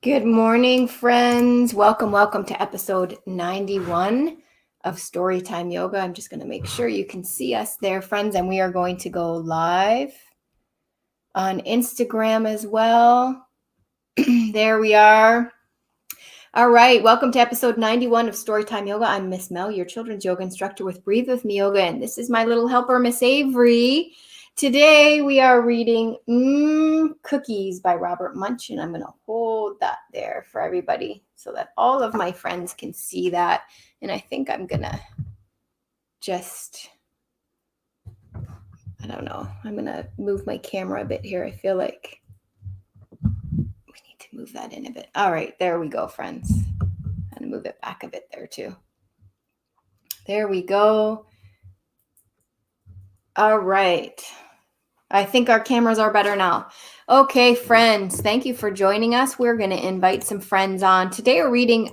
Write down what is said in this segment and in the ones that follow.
Good morning, friends. Welcome to episode 91 of Storytime Yoga. I'm just going to make sure you can see us there, friends, and we are going to go live on Instagram as well. There we are. All right, welcome to episode 91 of Storytime Yoga. I'm Miss Mel, your children's yoga instructor with Breathe With Me Yoga, and this is my little helper, Miss Avery. Today we are reading Cookies by Robert Munsch, and I'm going to hold that there for everybody so that all of my friends can see that. And I think I'm going to I'm going to move my camera a bit here. I feel like we need to move that in a bit. All right, there we go, friends. I'm going to move it back a bit there too. There we go. All right. I think our cameras are better now. Okay, friends, thank you for joining us. We're going to invite some friends on. Today we're reading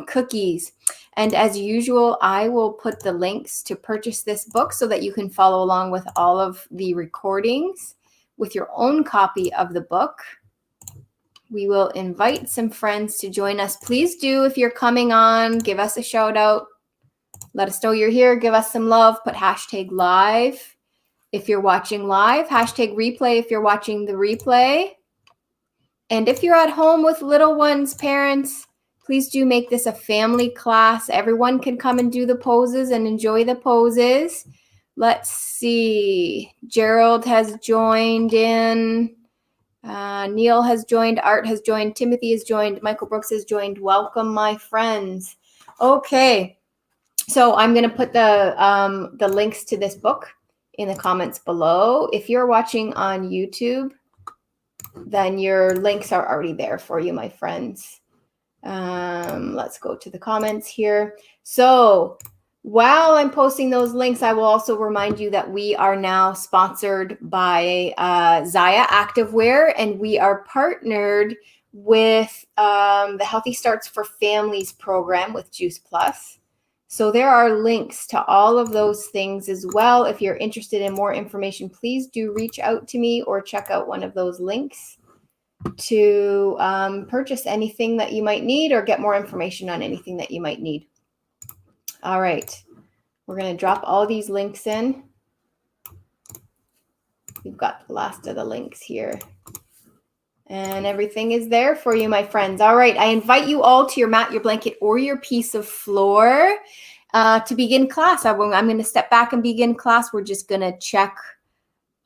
Cookies. And as usual, I will put the links to purchase this book so that you can follow along with all of the recordings with your own copy of the book. We will invite some friends to join us. Please do, if you're coming on, give us a shout out. Let us know you're here. Give us some love. Put hashtag live. If you're watching live, hashtag replay if you're watching the replay. And if you're at home with little ones, parents, please do make this a family class. Everyone can come and do the poses and enjoy the poses. Let's see. Gerald has joined in. Neil has joined. Art has joined. Timothy has joined. Michael Brooks has joined. Welcome, my friends. Okay. So I'm going to put the links to this book in the comments below. If you're watching on YouTube, then your links are already there for you, my friends. Let's go to the comments here. So while I'm posting those links, I will also remind you that we are now sponsored by Zyia Activewear, and we are partnered with the Healthy Starts for Families program with Juice Plus. So there are links to all of those things as well. If you're interested in more information, please do reach out to me or check out one of those links to purchase anything that you might need or get more information on anything that you might need. All right, we're going to drop all these links in. We've got the last of the links here. And everything is there for you, my friends. All right, I invite you all to your mat, your blanket, or your piece of floor to begin class. I'm going to step back and begin class. We're just going to check.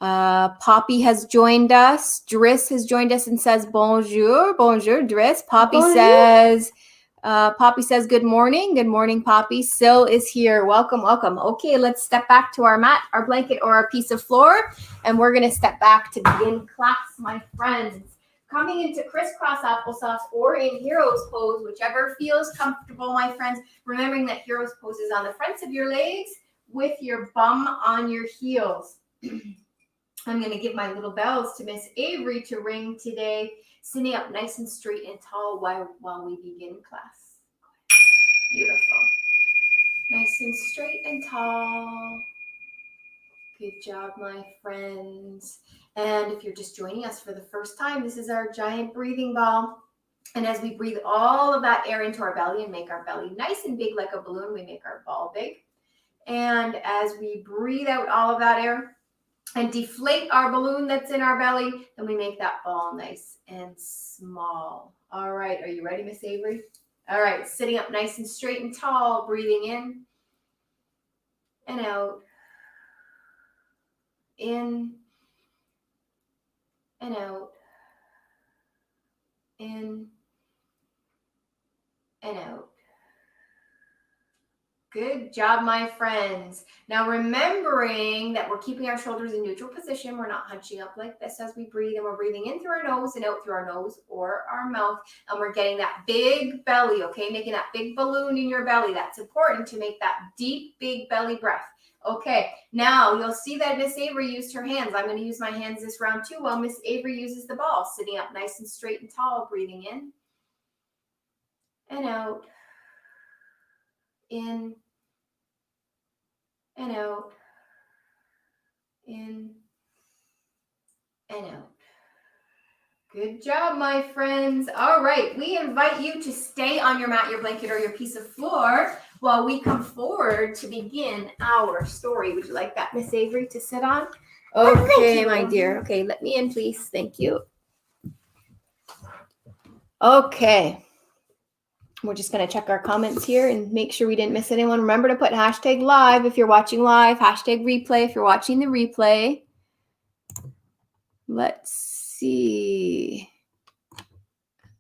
Poppy has joined us. Driss has joined us and says bonjour. Bonjour, Driss. Poppy says good morning. Good morning, Poppy. Sil is here. Welcome. Okay, let's step back to our mat, our blanket, or our piece of floor. And we're going to step back to begin class, my friends. Coming into crisscross applesauce or in hero's pose, whichever feels comfortable, my friends. Remembering that hero's pose is on the fronts of your legs with your bum on your heels. I'm going to give my little bells to Miss Avery to ring today. Sitting up nice and straight and tall while we begin class. Beautiful. Nice and straight and tall. Good job, my friends. And if you're just joining us for the first time, this is our giant breathing ball. And as we breathe all of that air into our belly and make our belly nice and big like a balloon, we make our ball big. And as we breathe out all of that air and deflate our balloon that's in our belly, then we make that ball nice and small. All right, are you ready, Miss Avery? All right, sitting up nice and straight and tall, breathing in and out. In and out, in and out. Good job, my friends. Now remembering that we're keeping our shoulders in neutral position. We're not hunching up like this as we breathe, and we're breathing in through our nose and out through our nose or our mouth, and we're getting that big belly, okay? Making that big balloon in your belly. That's important to make that deep, big belly breath. Okay, now you'll see that Miss Avery used her hands. I'm going to use my hands this round too while Miss Avery uses the ball. Sitting up nice and straight and tall, breathing in and out, in and out, in and out. Good job, my friends. All right, we invite you to stay on your mat, your blanket, or your piece of floor while we come forward to begin our story. Would you like that, Miss Avery, to sit on? Okay, my dear. Okay, let me in, please. Thank you. Okay. We're just going to check our comments here and make sure we didn't miss anyone. Remember to put hashtag live if you're watching live, hashtag replay if you're watching the replay. Let's see.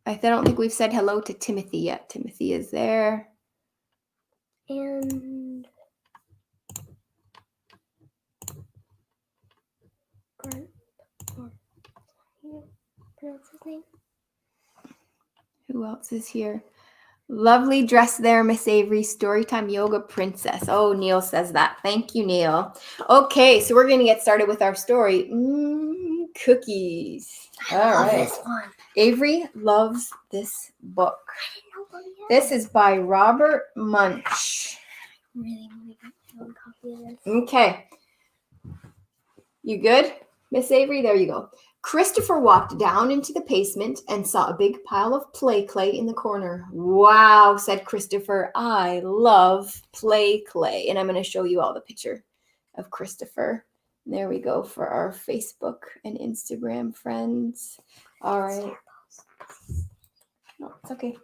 I don't think we've said hello to Timothy yet. Timothy is there. And pronounce his name. Who else is here? Lovely dress there, Miss Avery. Storytime Yoga Princess. Oh, Neil says that. Thank you, Neil. Okay, so we're going to get started with our story. Cookies. All right. This one. Avery loves this book. This is by Robert Munsch. Really want to get a copy of this. Okay. You good, Miss Avery? There you go. Christopher walked down into the basement and saw a big pile of play clay in the corner. Wow, said Christopher. I love play clay. And I'm going to show you all the picture of Christopher. There we go for our Facebook and Instagram friends. All right. No, it's okay.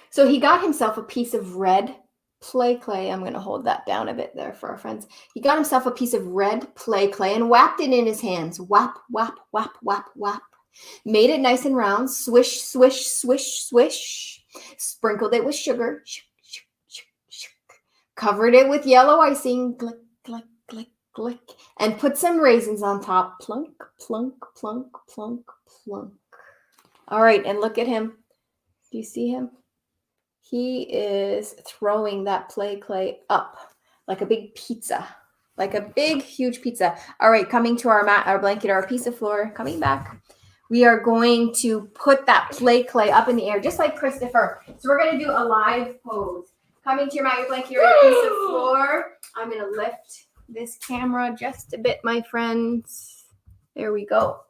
So he got himself a piece of red play clay. I'm going to hold that down a bit there for our friends. He got himself a piece of red play clay and whapped it in his hands. Whap, whap, whap, whap, whap. Made it nice and round. Swish, swish, swish, swish. Sprinkled it with sugar. Covered it with yellow icing. Glick, glick, glick, glick. And put some raisins on top. Plunk, plunk, plunk, plunk, plunk. All right, and look at him. Do you see him? He is throwing that play clay up like a big pizza, like a big, huge pizza. All right, coming to our mat, our blanket, our piece of floor, coming back. We are going to put that play clay up in the air, just like Christopher. So we're going to do a live pose. Coming to your mat, your blanket, your piece of floor. I'm going to lift this camera just a bit, my friends. There we go.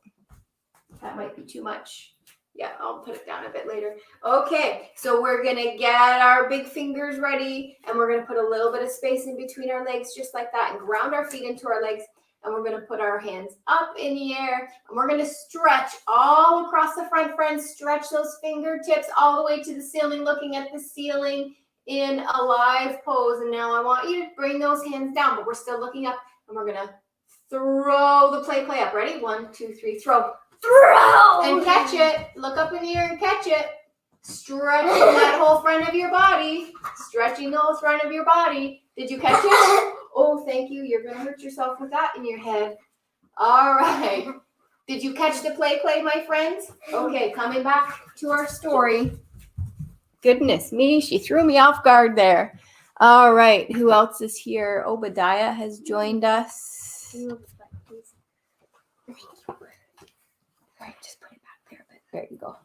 That might be too much. Yeah, I'll put it down a bit later. Okay, so we're going to get our big fingers ready, and we're going to put a little bit of space in between our legs, just like that, and ground our feet into our legs, and we're going to put our hands up in the air, and we're going to stretch all across the front, friends. Stretch those fingertips all the way to the ceiling, looking at the ceiling in a live pose. And now I want you to bring those hands down, but we're still looking up, and we're going to throw the play clay up. Ready? 1, 2, 3, throw. Throw! And catch it. Look up in the air and catch it. Stretching that whole front of your body. Stretching the whole front of your body. Did you catch it? Oh, thank you. You're going to hurt yourself with that in your head. All right. Did you catch the play clay, my friends? Okay, coming back to our story. Goodness me, she threw me off guard there. All right, who else is here? Obadiah has joined us. All right, just put it back there. But there you go.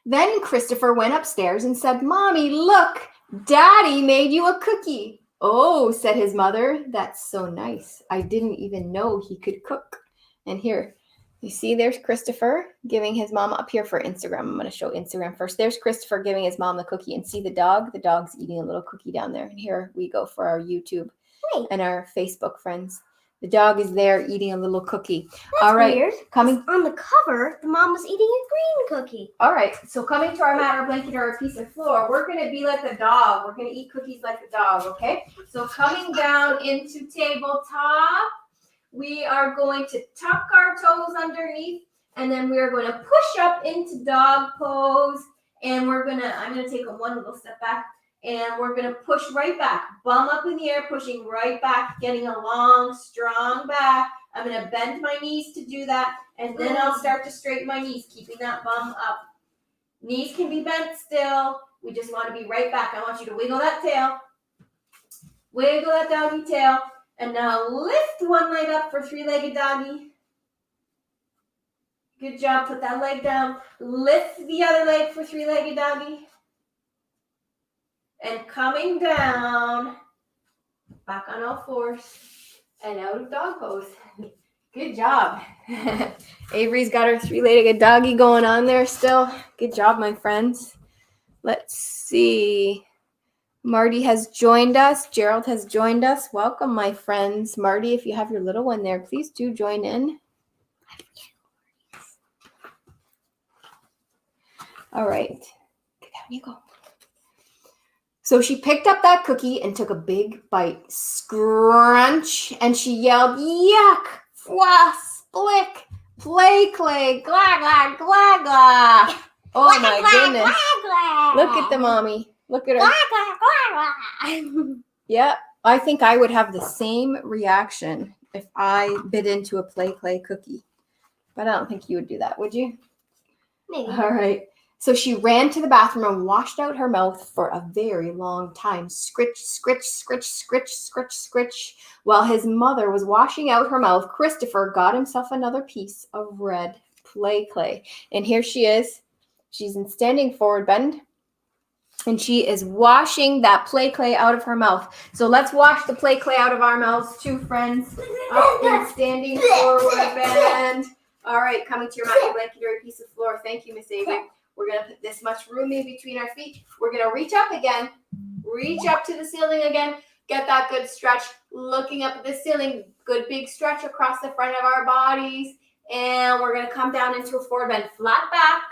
Then Christopher went upstairs and said, Mommy, look, Daddy made you a cookie. Oh, said his mother, that's so nice. I didn't even know he could cook. And here, you see there's Christopher giving his mom up here for Instagram. I'm going to show Instagram first. There's Christopher giving his mom the cookie. And see the dog? The dog's eating a little cookie down there. And here we go for our YouTube. And our Facebook friends. The dog is there eating a little cookie. That's all right, weird. Coming on the cover, the mom was eating a green cookie. All right, so coming to our mat or blanket or a piece of floor, we're going to be like the dog. We're going to eat cookies like the dog, okay? So coming down into tabletop, we are going to tuck our toes underneath, and then we are going to push up into dog pose, and I'm going to take one little step back. And we're going to push right back. Bum up in the air, pushing right back, getting a long, strong back. I'm going to bend my knees to do that. And then I'll start to straighten my knees, keeping that bum up. Knees can be bent still. We just want to be right back. I want you to wiggle that tail. Wiggle that doggy tail. And now lift one leg up for three-legged doggy. Good job. Put that leg down. Lift the other leg for three-legged doggy. and coming down, back on all fours, and out of dog pose. Good job. Avery's got her three-legged doggy going on there still. Good job, my friends. Let's see. Marty has joined us. Gerald has joined us. Welcome, my friends. Marty, if you have your little one there, please do join in. All right. Down you go. So she picked up that cookie and took a big bite. Scrunch. And she yelled, yuck, fwa, splick, play, clay, glah, glah, glah, glah. Oh my goodness. Look at the mommy. Look at her. Yeah, I think I would have the same reaction if I bit into a play clay cookie. But I don't think you would do that, would you? Maybe. All right. So she ran to the bathroom and washed out her mouth for a very long time. Scritch, scritch, scritch, scritch, scritch, scritch. While his mother was washing out her mouth, Christopher got himself another piece of red play clay. And here she is. She's in standing forward bend. And she is washing that play clay out of her mouth. So let's wash the play clay out of our mouths too, friends. Up and standing forward bend. All right, coming to your mat, your blanket, or a piece of floor. Thank you, Miss Avery. We're going to put this much room in between our feet. We're going to reach up again. Reach up to the ceiling again. Get that good stretch. Looking up at the ceiling. Good big stretch across the front of our bodies. And we're going to come down into a forward bend. Flat back.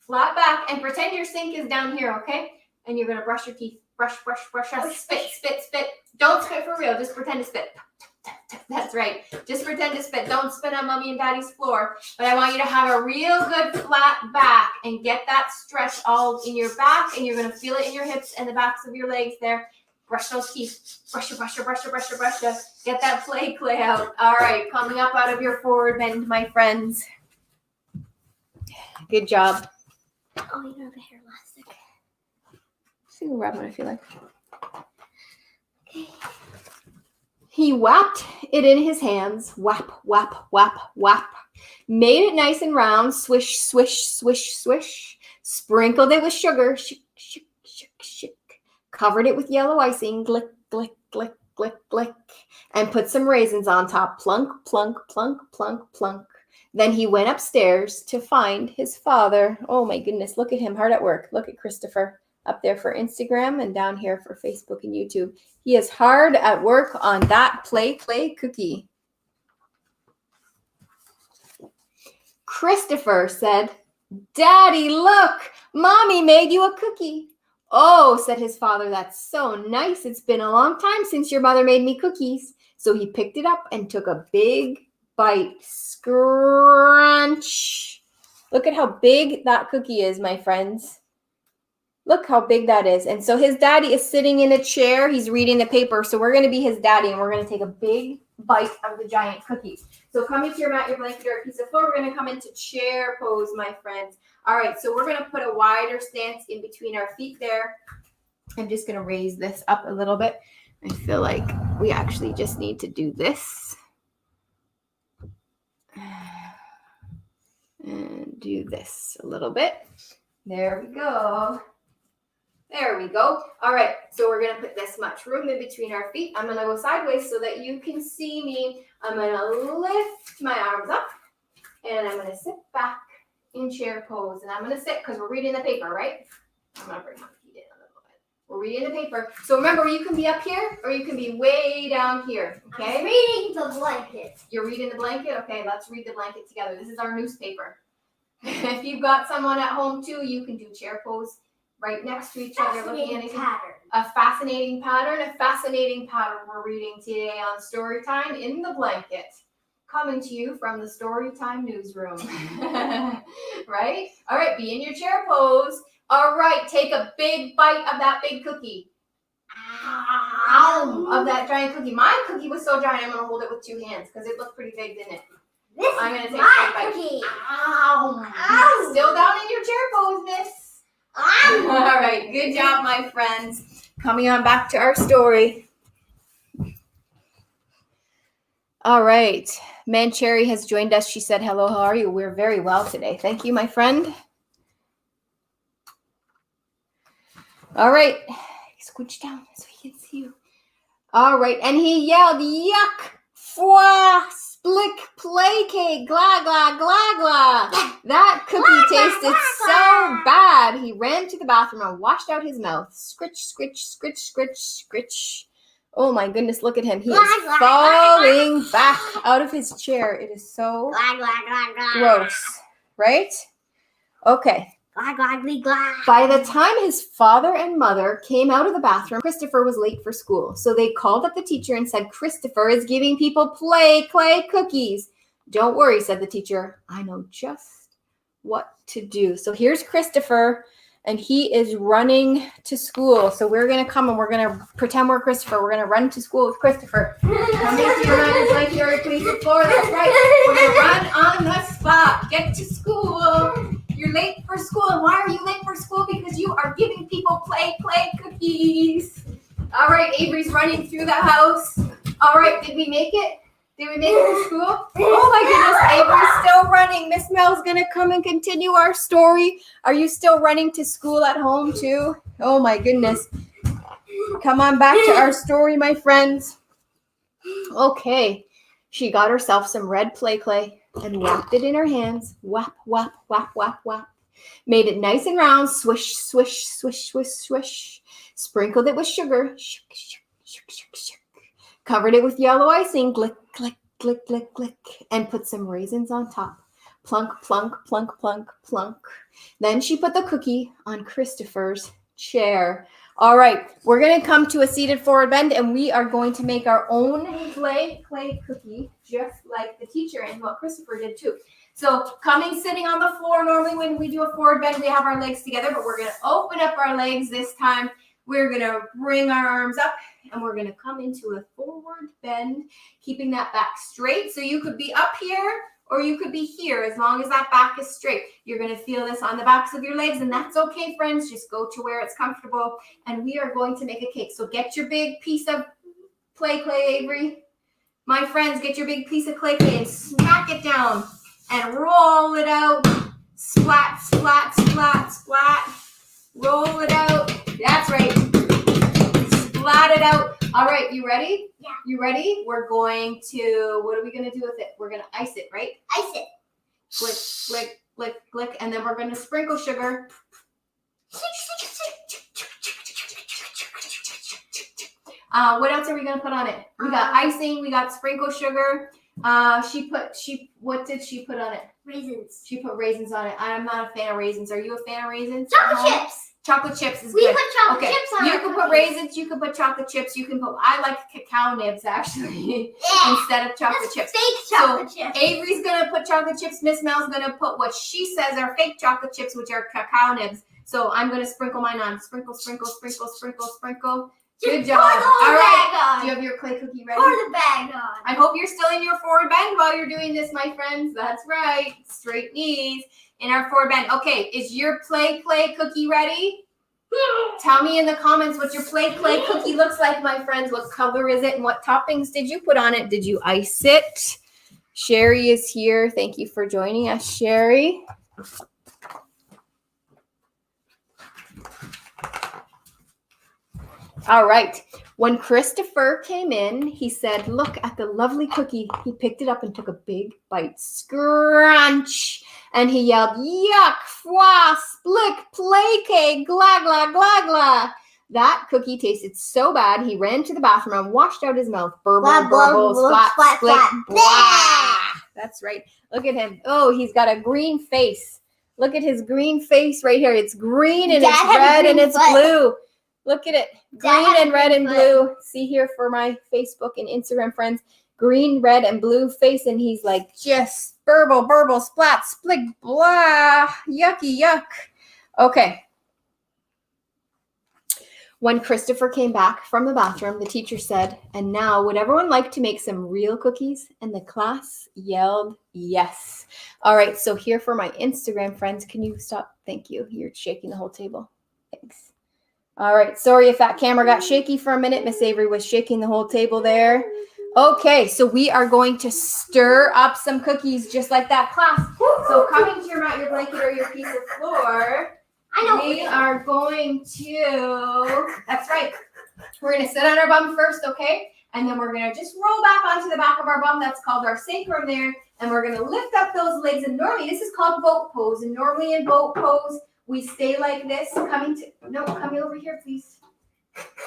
Flat back. And pretend your sink is down here, okay? And you're going to brush your teeth. Brush, brush, brush. Spit, spit, spit. Don't spit for real. Just pretend to spit. That's right. Just pretend to spit. Don't spit on mommy and daddy's floor. But I want you to have a real good flat back and get that stretch all in your back. And you're going to feel it in your hips and the backs of your legs there. Brush those teeth. Brush your, brush your, brush your, brush your, brush your. Get that play clay out. All right. Coming up out of your forward bend, my friends. Good job. Oh, you know the hair elastic. Just gonna grab what I feel like. Okay. He whapped it in his hands. Whap, whap, whap, whap. Made it nice and round. Swish, swish, swish, swish. Sprinkled it with sugar. Shik, shik, shik, shik. Covered it with yellow icing. Glick, glick, glick, glick, glick. And put some raisins on top. Plunk, plunk, plunk, plunk, plunk. Then he went upstairs to find his father. Oh my goodness, look at him, hard at work. Look at Christopher up there for Instagram and down here for Facebook and YouTube. He is hard at work on that play clay cookie. Christopher said, Daddy, look, Mommy made you a cookie. Oh, said his father, that's so nice. It's been a long time since your mother made me cookies. So he picked it up and took a big bite. Scrunch. Look at how big that cookie is, my friends. Look how big that is. And so his daddy is sitting in a chair. He's reading the paper. So we're going to be his daddy, and we're going to take a big bite of the giant cookie. So coming to your mat, your blanket, or a piece of floor, we're going to come into chair pose, my friends. All right, so we're going to put a wider stance in between our feet there. I'm just going to raise this up a little bit. I feel like we actually just need to do this. And do this a little bit. There we go. There we go. All right, so we're going to put this much room in between our feet. I'm going to go sideways so that you can see me. I'm going to lift my arms up, and I'm going to sit back in chair pose. And I'm going to sit because we're reading the paper, right? I'm going to bring my feet in a little bit. We're reading the paper. So remember, you can be up here or you can be way down here, okay? I'm reading the blanket. You're reading the blanket? Okay, let's read the blanket together. This is our newspaper. If you've got someone at home too, you can do chair pose right next to each other. Looking at anything. A fascinating pattern. A fascinating pattern we're reading today on Storytime in the Blanket. Coming to you from the Storytime newsroom. Right? All right, be in your chair pose. All right, take a big bite of that big cookie. Of that giant cookie. My cookie was so giant, I'm going to hold it with two hands because it looked pretty big, didn't it? I'm going to take a big bite. Ow. Still down in your chair pose, miss. All right, good job, my friends. Coming on back to our story. All right, Mancherry has joined us. She said, hello, how are you? We're very well today. Thank you, my friend. All right, Scooch down so he can see you. All right, and he yelled, yuck, fwa, splick, play cake, glah, glah, glah, glah. That cookie tasted so bad. He ran to the bathroom and washed out his mouth. Scritch, scritch, scritch, scritch, scritch. Oh my goodness, look at him. He is falling back out of his chair. It is so gross, right? Okay. By the time his father and mother came out of the bathroom, Christopher was late for school. So they called up the teacher and said, Christopher is giving people clay cookies. Don't worry, said the teacher. I know just what to do. So here's Christopher, and he is running to school. So we're going to come and we're going to pretend we're Christopher. We're going to run to school with Christopher. Come into your mother's like you're please the floor. That's right. We're going to run on the spot. Get to school. You're late for school. And why are you late for school? Because you are giving people clay cookies. All right, Avery's running through the house. All right, did we make it? Did we make it to school? Oh my goodness, Avery's still running. Miss Mel's going to come and continue our story. Are you still running to school at home too? Oh my goodness. Come on back to our story, my friends. Okay, she got herself some red play clay and whacked it in her hands. Whap, whap, whap, whap, whap. Made it nice and round. Swish, swish, swish, swish, swish. Sprinkled it with sugar. Shuk, shuk, shuk, shuk, shuk. Covered it with yellow icing. Glick, glick, glick, glick, glick. And put some raisins on top. Plunk, plunk, plunk, plunk, plunk. Then she put the cookie on Christopher's chair. All right, we're going to come to a seated forward bend, and we are going to make our own clay cookie, just like the teacher and what Christopher did too. So coming, sitting on the floor, normally when we do a forward bend, we have our legs together, but we're going to open up our legs this time. We're going to bring our arms up, and we're going to come into a forward bend, keeping that back straight. So you could be up here, or you could be here, as long as that back is straight. You're going to feel this on the backs of your legs, and that's okay, friends. Just go to where it's comfortable, and we are going to make a cake. So get your big piece of clay, Avery. My friends, get your big piece of clay and smack it down and roll it out. Splat, splat, splat, splat. Roll it out. That's right. Splat it out. All right, you ready? Yeah. You ready? We're going to, what are we going to do with it? We're going to ice it, right? Ice it. Glick, glick, glick, glick. And then we're going to sprinkle sugar. What else are we going to put on it? We got icing. We got sprinkle sugar. What did she put on it? Raisins. She put raisins on it. I'm not a fan of raisins. Are you a fan of raisins? Chocolate chips. Chocolate chips is We good. put chocolate chips on You our can cookies. put raisins. You can put chocolate chips. You can put. I like cacao nibs actually Yeah. instead of chocolate chips. Fake chocolate chips. Avery's gonna put chocolate chips. Miss Mel's gonna put what she says are fake chocolate chips, which are cacao nibs. So I'm gonna sprinkle mine on. Sprinkle, sprinkle, sprinkle, sprinkle, sprinkle. Good job. All right. Do you have your clay cookie ready? Pour the bag on. I hope you're still in your forward bend while you're doing this, my friends. That's right. Straight knees in our forward bend. Okay, is your clay cookie ready? Tell me in the comments what your clay cookie looks like, my friends. What color is it and what toppings did you put on it? Did you ice it? Sherry is here. Thank you for joining us, Sherry. All right. When Christopher came in, he said, look at the lovely cookie. He picked it up and took a big bite. Scrunch. And he yelled, yuck, fwa, splick, play cake, glah, glah, glah, glah. That cookie tasted so bad, he ran to the bathroom and washed out his mouth. Burble, Blah, burble, blah, splat, splat, split, splat, blah. blah. That's right. Look at him. Oh, he's got a green face. Look at his green face right here. It's green and Dad it's had a red and green it's foot. blue. Look at it. Dad Green had a and red green and foot. blue. See here for my Facebook and Instagram friends. Green, red, and blue face. And he's like, just burble, burble, splat, split, blah. Yucky, yuck. Okay. When Christopher came back from the bathroom, the teacher said, and now would everyone like to make some real cookies? And the class yelled yes. All right, so here for my Instagram friends, can you stop? Thank you. You're shaking the whole table. Thanks. All right, sorry if that camera got shaky for a minute. Miss Avery was shaking the whole table there. Okay, so we are going to stir up some cookies just like that class. So coming to your mat, your blanket, or your piece of floor, I know. We are going to, that's right. We're going to sit on our bum first, okay? And then we're going to just roll back onto the back of our bum. That's called our sacrum there. And we're going to lift up those legs. And normally, this is called boat pose. And normally in boat pose, we stay like this. Coming over here, please.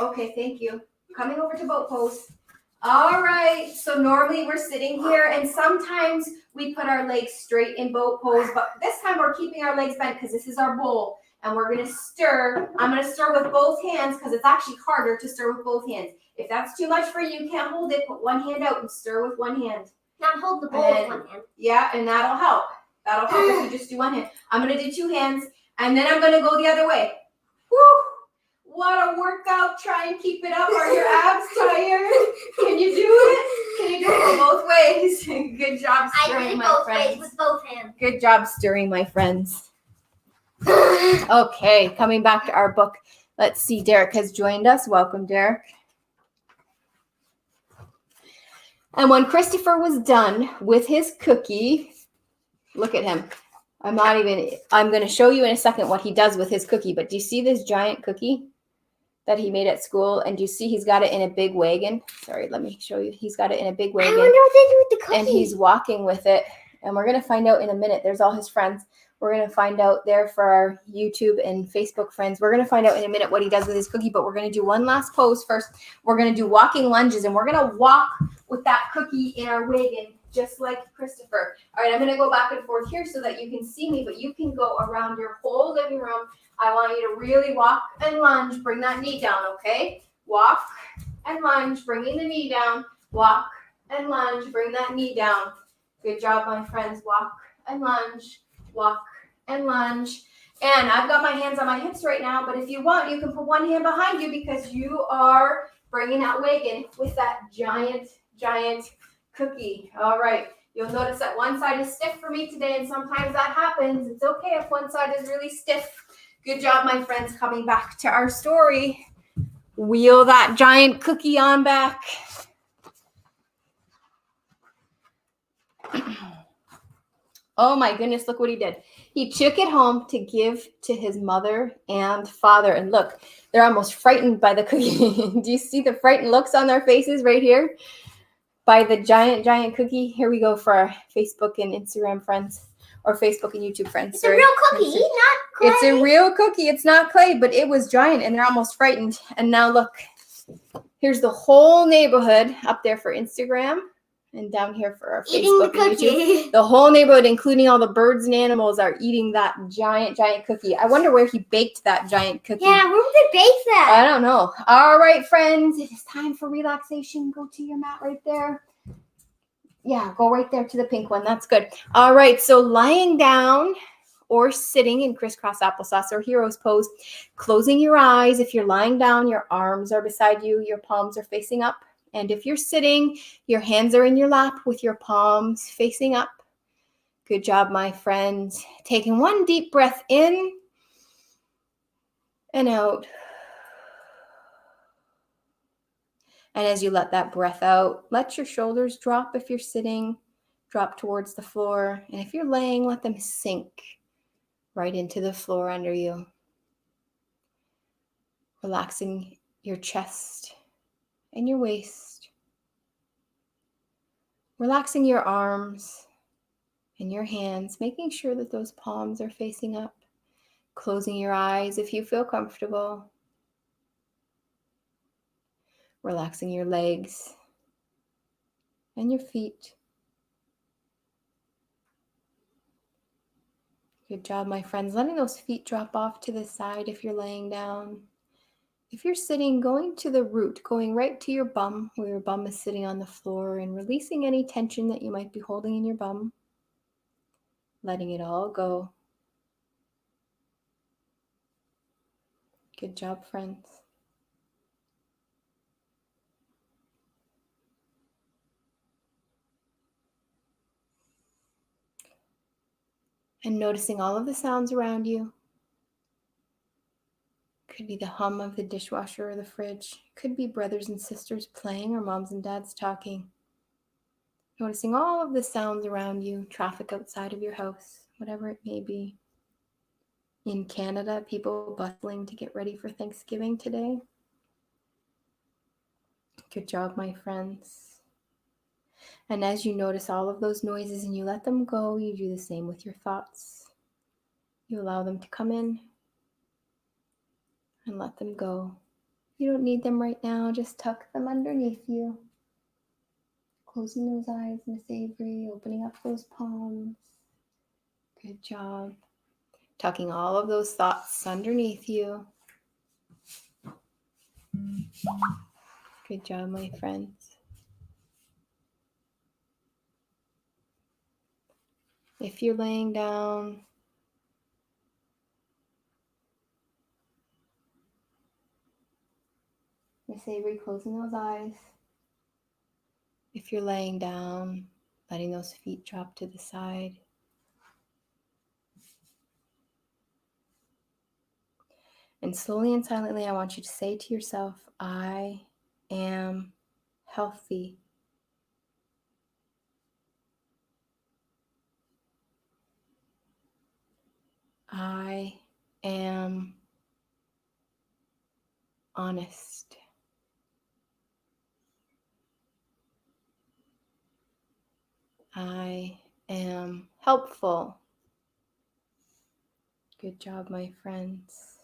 Okay, thank you. Coming over to boat pose. All right, so normally we're sitting here, and sometimes we put our legs straight in boat pose, but this time we're keeping our legs bent because this is our bowl, and we're going to stir. I'm going to stir with both hands because it's actually harder to stir with both hands. If that's too much for you, you can't hold it, put one hand out and stir with one hand. Now hold the bowl with one hand. Yeah, and that'll help. That'll help if you just do one hand. I'm going to do two hands, and then I'm going to go the other way. Woo! What a workout. Try and keep it up. Are your abs tired? Can you do it? Can you do it both ways? Good job stirring, my friends. I did it both ways with both hands. Good job stirring, my friends. Okay, coming back to our book. Let's see, Derek has joined us. Welcome, Derek. And when Christopher was done with his cookie, look at him. I'm going to show you in a second what he does with his cookie, but do you see this giant cookie that he made at school? And do you see he's got it in a big wagon? Sorry, let me show you. He's got it in a big wagon. I wonder what they do with the cookie. And he's walking with it. And we're going to find out in a minute. There's all his friends. We're going to find out there for our YouTube and Facebook friends. We're going to find out in a minute what he does with his cookie, but we're going to do one last pose first. We're going to do walking lunges, and we're going to walk with that cookie in our wagon, just like Christopher. All right, I'm going to go back and forth here so that you can see me, but you can go around your whole living room. I want you to really walk and lunge. Bring that knee down, okay? Walk and lunge, bringing the knee down. Walk and lunge, bring that knee down. Good job, my friends. Walk and lunge, walk and lunge. And I've got my hands on my hips right now, but if you want, you can put one hand behind you because you are bringing that wagon with that giant cookie. All right. You'll notice that one side is stiff for me today, and sometimes that happens. It's okay if one side is really stiff. Good job, my friends. Coming back to our story. Wheel that giant cookie on back. Oh my goodness, look what he did. He took it home to give to his mother and father. And look, they're almost frightened by the cookie. Do you see the frightened looks on their faces right here? By the giant cookie. Here we go for our Facebook and Instagram friends. Or Facebook and YouTube friends. It's a real cookie, not clay. It's a real cookie. It's not clay, but it was giant, and they're almost frightened. And now look, here's the whole neighborhood up there for Instagram, and down here for our Facebook and YouTube. The whole neighborhood, including all the birds and animals, are eating that giant cookie. I wonder where he baked that giant cookie. Yeah, where would they bake that? I don't know. All right, friends, it is time for relaxation. Go to your mat right there. Yeah, go right there to the pink one. That's good. All right, so lying down or sitting in crisscross applesauce or hero's pose, closing your eyes. If you're lying down, your arms are beside you, your palms are facing up. And if you're sitting, your hands are in your lap with your palms facing up. Good job, my friends. Taking one deep breath in and out. And as you let that breath out, let your shoulders drop if you're sitting, drop towards the floor. And if you're laying, let them sink right into the floor under you. Relaxing your chest and your waist. Relaxing your arms and your hands, making sure that those palms are facing up. Closing your eyes if you feel comfortable. Relaxing your legs and your feet. Good job, my friends. Letting those feet drop off to the side if you're laying down. If you're sitting, going to the root, going right to your bum, where your bum is sitting on the floor, and releasing any tension that you might be holding in your bum. Letting it all go. Good job, friends. And noticing all of the sounds around you. Could be the hum of the dishwasher or the fridge. Could be brothers and sisters playing or moms and dads talking. Noticing all of the sounds around you, traffic outside of your house, whatever it may be. In Canada, people bustling to get ready for Thanksgiving today. Good job, my friends. And as you notice all of those noises and you let them go, you do the same with your thoughts. You allow them to come in and let them go. You don't need them right now. Just tuck them underneath you. Closing those eyes, Miss Avery. Opening up those palms. Good job. Tucking all of those thoughts underneath you. Good job, my friends. If you're laying down, Miss Avery, closing those eyes. If you're laying down, letting those feet drop to the side. And slowly and silently, I want you to say to yourself, I am healthy. I am honest. I am helpful. Good job, my friends.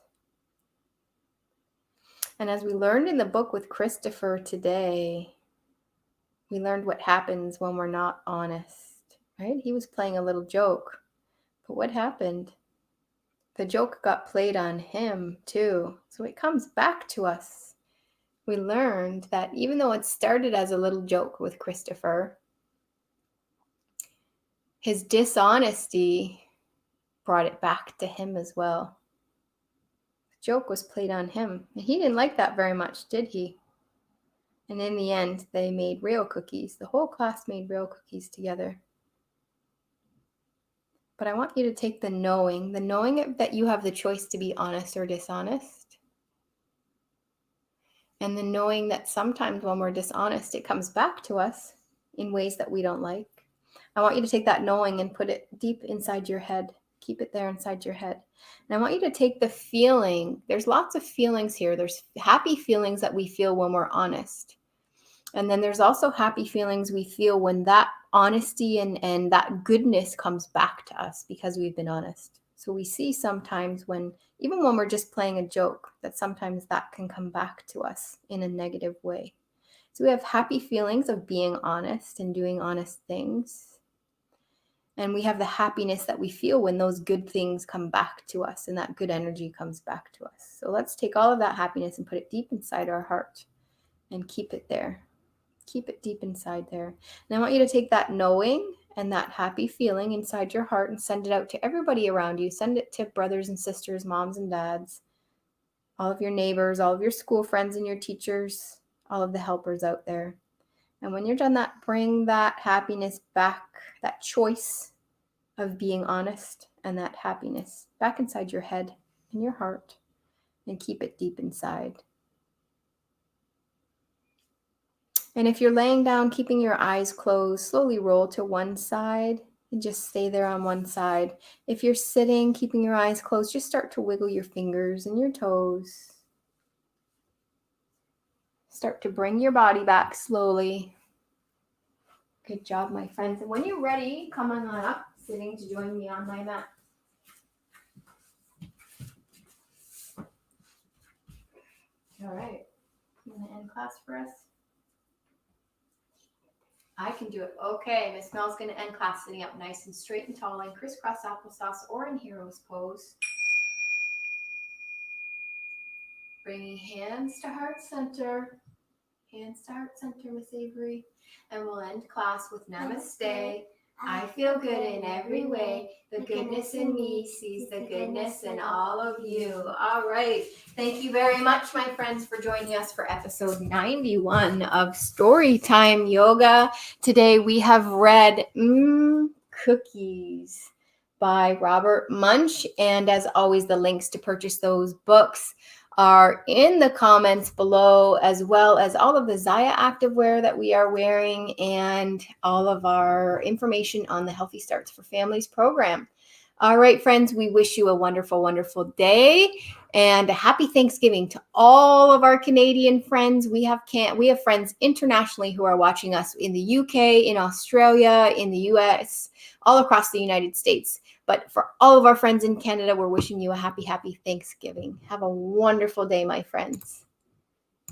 And as we learned in the book with Christopher today, we learned what happens when we're not honest, right? He was playing a little joke, but what happened? The joke got played on him too, so it comes back to us. We learned that even though it started as a little joke with Christopher, his dishonesty brought it back to him as well. The joke was played on him, and he didn't like that very much, did he? And in the end, they made real cookies. The whole class made real cookies together. But I want you to take the knowing that you have the choice to be honest or dishonest. And the knowing that sometimes when we're dishonest, it comes back to us in ways that we don't like. I want you to take that knowing and put it deep inside your head. Keep it there inside your head. And I want you to take the feeling. There's lots of feelings here. There's happy feelings that we feel when we're honest. And then there's also happy feelings we feel when that honesty and that goodness comes back to us because we've been honest. So we see sometimes even when we're just playing a joke, that sometimes that can come back to us in a negative way. So we have happy feelings of being honest and doing honest things. And we have the happiness that we feel when those good things come back to us and that good energy comes back to us. So let's take all of that happiness and put it deep inside our heart and keep it there. Keep it deep inside there. And I want you to take that knowing and that happy feeling inside your heart and send it out to everybody around you. Send it to brothers and sisters, moms and dads, all of your neighbors, all of your school friends and your teachers, all of the helpers out there. And when you're done that, bring that happiness back, that choice of being honest and that happiness back inside your head and your heart, and keep it deep inside. And if you're laying down, keeping your eyes closed, slowly roll to one side and just stay there on one side. If you're sitting, keeping your eyes closed, just start to wiggle your fingers and your toes. Start to bring your body back slowly. Good job, my friends. And when you're ready, come on up, sitting to join me on my mat. All right. You want to end class for us? I can do it. Okay, Miss Mel's going to end class sitting up nice and straight and tall in crisscross applesauce or in hero's pose. Bringing hands to heart center. Hands to heart center, Miss Avery. And we'll end class with Namaste. I feel good in every way. The goodness in me sees the goodness in all of you. All right. Thank you very much, my friends, for joining us for episode 91 of Storytime Yoga. Today we have read Cookies by Robert Munsch. And as always, the links to purchase those books are in the comments below, as well as all of the Zyia activewear that we are wearing and all of our information on the Healthy Starts for Families program. All right, friends, we wish you a wonderful, wonderful day and a happy Thanksgiving to all of our Canadian friends. We have friends internationally who are watching us in the UK, in Australia, in the US, all across the United States. But for all of our friends in Canada, we're wishing you a happy, happy Thanksgiving. Have a wonderful day, my friends.